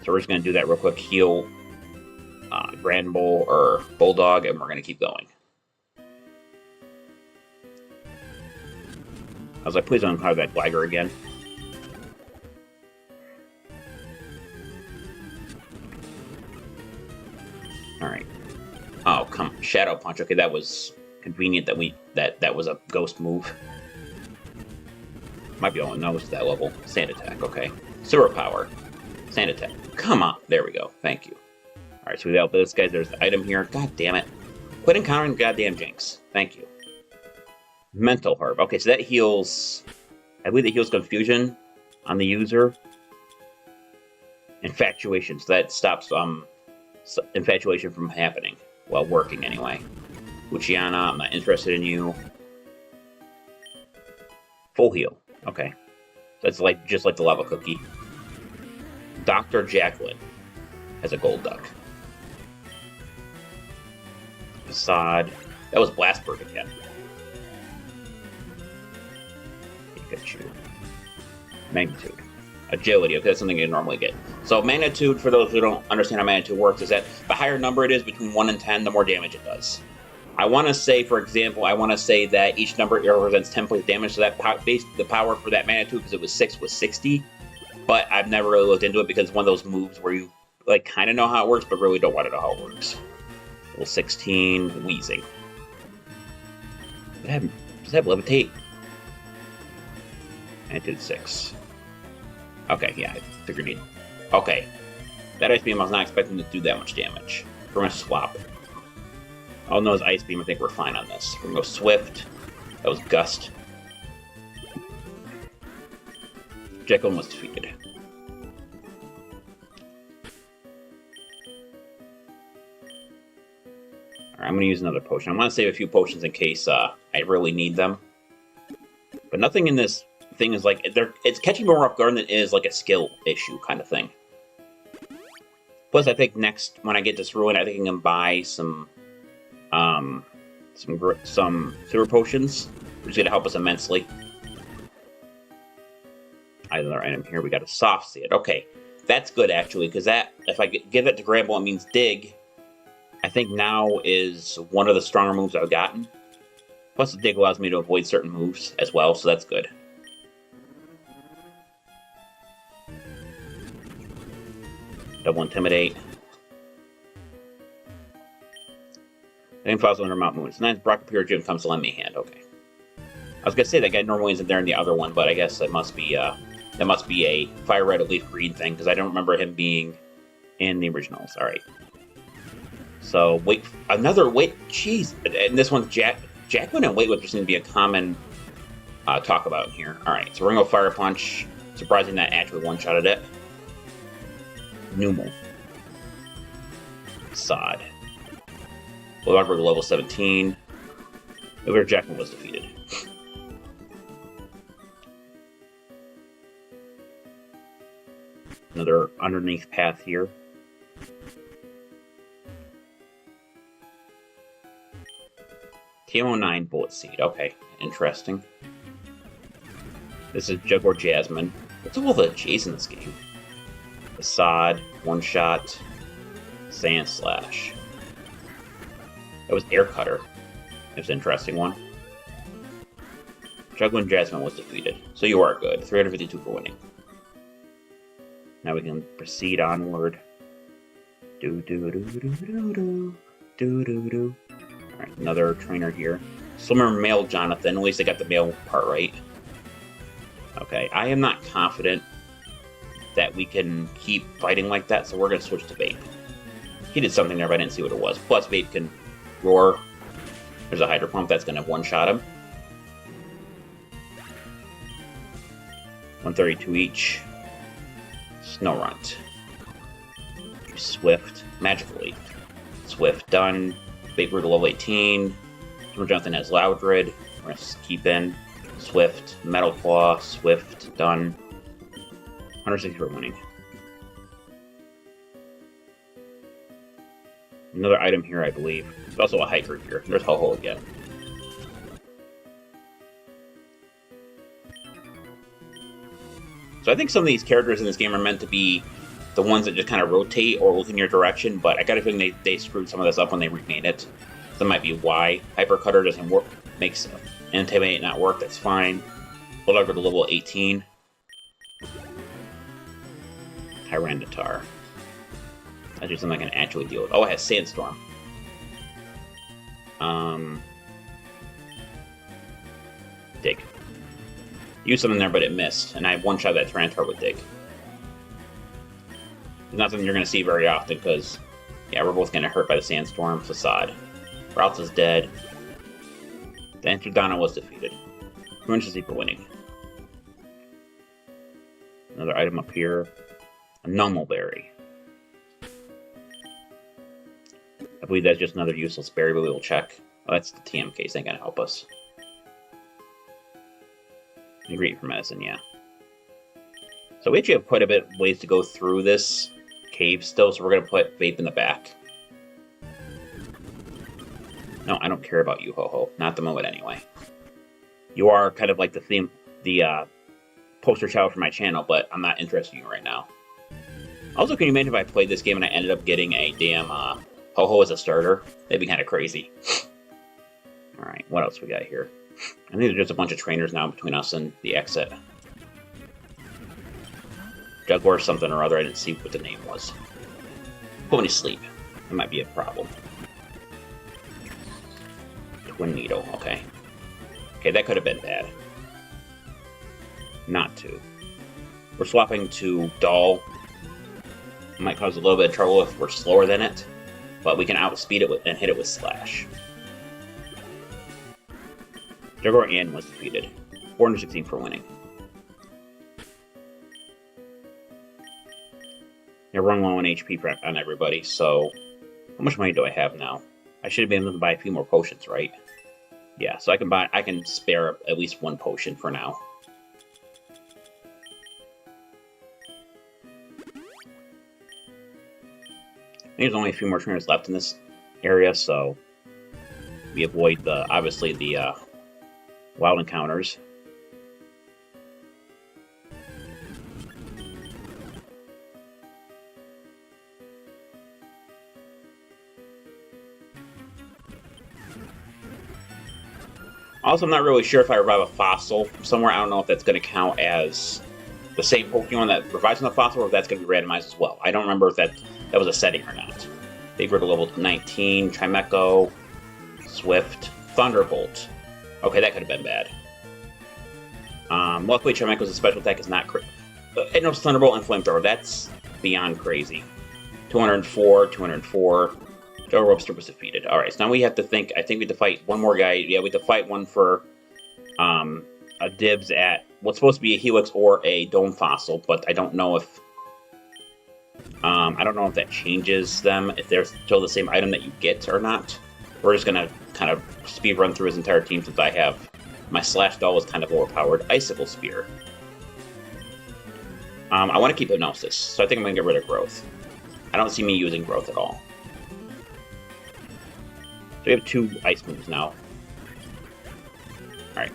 So we're just going to do that real quick. Heal Grand Bull or Bulldog, and we're going to keep going. I was like, please don't have that Gligar again. Alright. Oh, come Shadow Punch. Okay, that was convenient that that was a ghost move. Might be all it knows at that level. Sand Attack, okay. Sewer Power. Sand Attack. Come on. There we go. Thank you. Alright, so we dealt with this guy. There's the item here. God damn it. Quit encountering goddamn Jinx. Thank you. Mental Herb. Okay, so that heals... I believe that heals Confusion on the user. Infatuation. So that stops Infatuation from happening. Well, working anyway. Luciana, I'm not interested in you. Full heal. Okay. That's like just like the lava cookie. Dr. Jacqueline has a gold duck. Facade. That was Blastberg again. Pikachu. Magnitude. Agility. Okay, that's something you normally get. So magnitude, for those who don't understand how magnitude works, is that the higher number it is between 1 and 10, the more damage it does. I want to say, for example, that each number represents 10 points of damage, so that the power for that magnitude, because it was 6, was 60. But I've never really looked into it because it's one of those moves where you like kind of know how it works, but really don't want to know how it works. Level 16, Wheezing. Does that levitate? Magnitude 6. Okay, yeah, I figured he'd... Okay. That Ice Beam, I was not expecting to do that much damage. We're going to swap it. Oh no, his Ice Beam, I think we're fine on this. We're going to go Swift. That was Gust. Jekyll was defeated. Alright, I'm going to use another potion. I want to save a few potions in case I really need them. But nothing in this thing is like... It's catching more off guard than it is like a skill issue kind of thing. Plus, I think next, when I get this ruin, I think I can buy some super potions, which is going to help us immensely. Another item here, we got a soft seed. Okay, that's good actually, because that, if I give it to Gramble, it means dig. I think now is one of the stronger moves I've gotten. Plus, the dig allows me to avoid certain moves as well, so that's good. Double Intimidate. Name files under Mount Moon. Sometimes Brock Pure Gym comes to lend me a hand. Okay. I was gonna say that guy normally isn't there in the other one, but I guess that must be a FireRed Leaf Green thing, because I don't remember him being in the originals. Alright. So, jeez. And this one's Jacqueline and Weight Whip seem to be a common talk about here. Alright, so we're gonna go Fire Punch. Surprising that actually one-shotted it. Numel. Sod. Bulwark level 17. Over Jacqueline was defeated. Another underneath path here. TM09 Bullet Seed. Okay, interesting. This is Juggler Jasmine. What's all the J's in this game? Facade, One Shot, Sand Slash. That was Air Cutter. That's an interesting one. Juggling Jasmine was defeated. So you are good. 352 for winning. Now we can proceed onward. Alright, another trainer here. Swimmer male Jonathan. At least I got the male part right. Okay, I am not confident that we can keep fighting like that, so we're going to switch to Vape. He did something there, but I didn't see what it was. Plus, Vape can roar. There's a Hydro Pump that's going to one-shot him. 132 each. Snorunt. Swift. Magical Leaf. Swift done. Vape Root to level 18. Jonathan has Loudred. We're going to keep in. Swift. Metal Claw. Swift done. 160 for winning. Another item here, I believe. There's also a hiker here. There's Ho-Ho again. So I think some of these characters in this game are meant to be the ones that just kind of rotate or look in your direction, but I got a feeling they screwed some of this up when they remade it. That might be why Hyper Cutter doesn't work, makes Intimidate not work, that's fine. We'll over to level 18. Tyranitar. That's just something I can actually deal with. Oh, it has Sandstorm. Dig. Used something there, but it missed, and I one-shot that Tyranitar with Dig. It's not something you're going to see very often, because, yeah, we're both getting hurt by the Sandstorm Facade. Ralph is dead. The Entrodonna was defeated. 260 for winning. Another item up here. A Numbleberry. I believe that's just another useless berry, but we will check. Oh, that's the TM case. Ain't gonna help us. Ingredient for medicine, yeah. So So we actually have quite a bit of ways to go through this cave still, so we're going to put Vape in the back. No, I don't care about you, Ho-Ho. Not at the moment, anyway. You are kind of like the theme, the poster child for my channel, but I'm not interested in you right now. Also, can you imagine if I played this game and I ended up getting a damn Ho-Ho as a starter? That'd be kind of crazy. Alright, what else we got here? I think there's just a bunch of trainers now between us and the exit. Juggler something or other, I didn't see what the name was. Put me to sleep. That might be a problem. Twin Needle, okay. Okay, that could have been bad. Not to. We're swapping to Doll. Might cause a little bit of trouble if we're slower than it, but we can outspeed it and hit it with Slash. Juggler Ann was defeated. 416 for winning. They're running low on HP on everybody, so how much money do I have now? I should have been able to buy a few more potions, right? Yeah, so I can spare at least one potion for now. There's only a few more trainers left in this area, so we avoid obviously the wild encounters. Also, I'm not really sure if I revive a fossil somewhere. I don't know if that's going to count as the same Pokemon that revives from the fossil, or if that's going to be randomized as well. I don't remember if that was a setting or not. Favorite level 19, Chimecho, Swift, Thunderbolt. Okay, that could have been bad. Luckily, Chimecho's special attack is not crazy. It knows Thunderbolt and Flamethrower. That's beyond crazy. 204, 204. Joe Robster was defeated. Alright, so now we have to think. I think we have to fight one more guy. Yeah, we have to fight one for a dibs at what's supposed to be a Helix or a Dome Fossil, but I don't know if that changes them, if they're still the same item that you get or not. We're just gonna kind of speed run through his entire team since I have my Slash Doll is kind of overpowered. Icicle Spear. I want to keep Hypnosis, so I think I'm gonna get rid of Growth. I don't see me using Growth at all. So we have 2 ice moves now. Alright.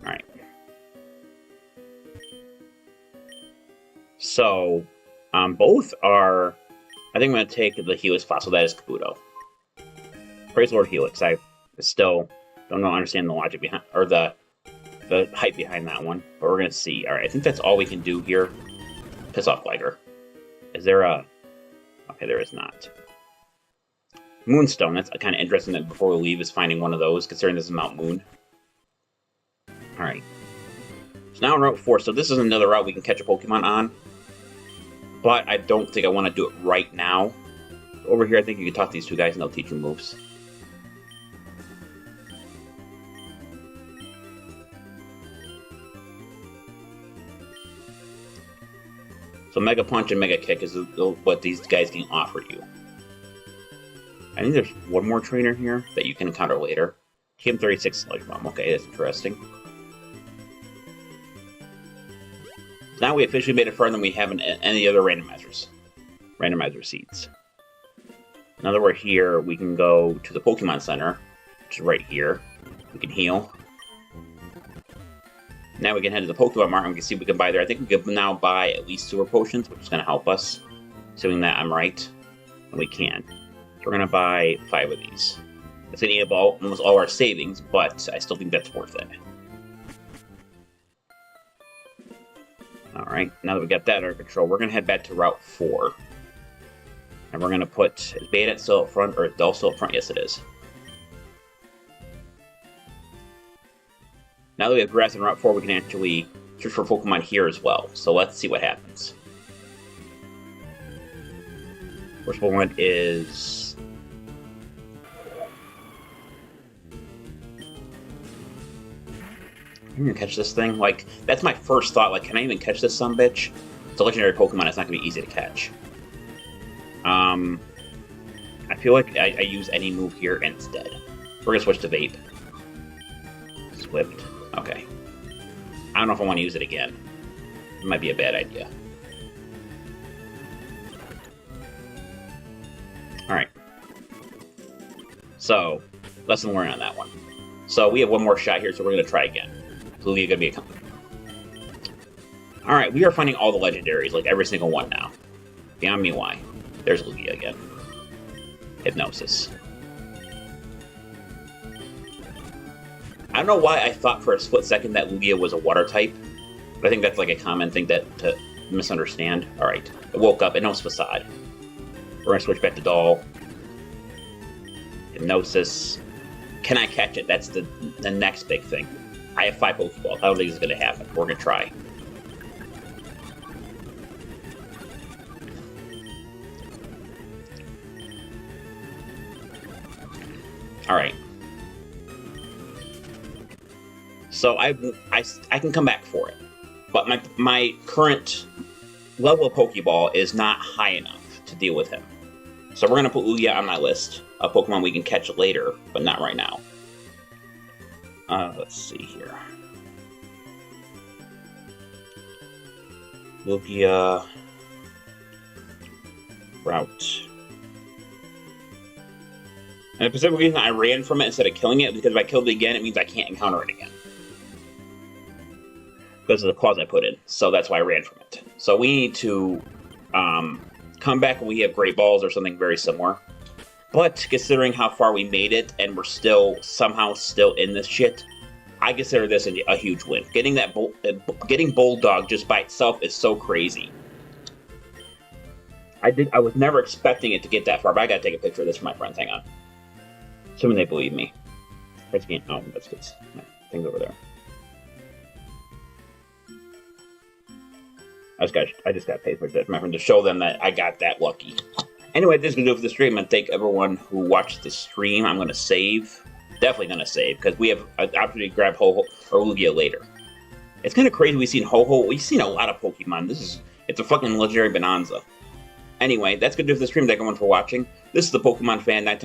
Alright. So, both are... I think I'm going to take the Helix Fossil. That is Kabuto. Praise Lord Helix. I still don't understand the logic behind... or the hype behind that one. But we're going to see. Alright, I think that's all we can do here. Piss off Glider. Is there a... Okay, there is not. Moonstone, that's kind of interesting that before we leave is finding one of those, considering this is Mount Moon. Alright. So now on Route 4, so this is another route we can catch a Pokemon on. But I don't think I want to do it right now. Over here, I think you can talk to these 2 guys and they'll teach you moves. So Mega Punch and Mega Kick is what these guys can offer you. I think there's one more trainer here that you can encounter later. TM36 Sludge Bomb. Okay, that's interesting. So now we officially made it further than we have in any other randomizers. Randomizer seeds. Now that we're here, we can go to the Pokemon Center, which is right here. We can heal. Now we can head to the Pokemon Mart and we can see what we can buy there. I think we can now buy at least Sewer Potions, which is going to help us. Assuming that I'm right. And we can. So we're going to buy 5 of these. It's going to eat up almost all our savings, but I still think that's worth it. Alright, now that we got that under control, we're going to head back to Route 4. And we're going to put... Is Bayonet still up front, or is Dull still up front? Yes, it is. Now that we have grass in Route 4, we can actually search for Pokemon here as well. So let's see what happens. First Pokemon is... I'm gonna catch this thing? Like, that's my first thought. Like, can I even catch this sumbitch? It's a legendary Pokemon. It's not gonna be easy to catch. I feel like I use any move here and it's dead. We're gonna switch to Vape. Swift. Okay. I don't know if I want to use it again. It might be a bad idea. Alright. So, lesson learned on that one. So, we have one more shot here, so we're going to try again. Lugia going to be a company. Alright, we are finding all the legendaries, like every single one now. Beyond me why. There's Lugia again. Hypnosis. I don't know why I thought for a split second that Lugia was a water type. But I think that's like a common thing to misunderstand. Alright, I woke up and no facade. We're going to switch back to Doll. Hypnosis. Can I catch it? That's the next big thing. I have 5 Pokeballs. I don't think this is going to happen. We're going to try. Alright. So I can come back for it. But my current level of Pokeball is not high enough to deal with him. So we're going to put Lugia on my list of Pokemon we can catch later, but not right now. Let's see here. Lugia. Route. And the specific reason I ran from it instead of killing it, because if I killed it again, it means I can't encounter it again. Because of the clause I put in. So that's why I ran from it. So we need to come back when we have Great Balls or something very similar. But considering how far we made it, and we're somehow still in this shit, I consider this a huge win. Getting Bulldog just by itself is so crazy. I was never expecting it to get that far, but I gotta take a picture of this for my friends. Hang on. Assuming they believe me. Oh, that's good. Things over there. I just got paid for this, my friend, to show them that I got that lucky. Anyway, this is going to do it for the stream. I'm going to thank everyone who watched the stream. I'm going to save. Definitely going to save, because we have an opportunity to grab Ho-Ho or Lugia later. It's kind of crazy we've seen Ho-Ho. We've seen a lot of Pokemon. It's a fucking legendary bonanza. Anyway, that's going to do it for the stream. Thank everyone for watching. This is the Pokemon Fan 910.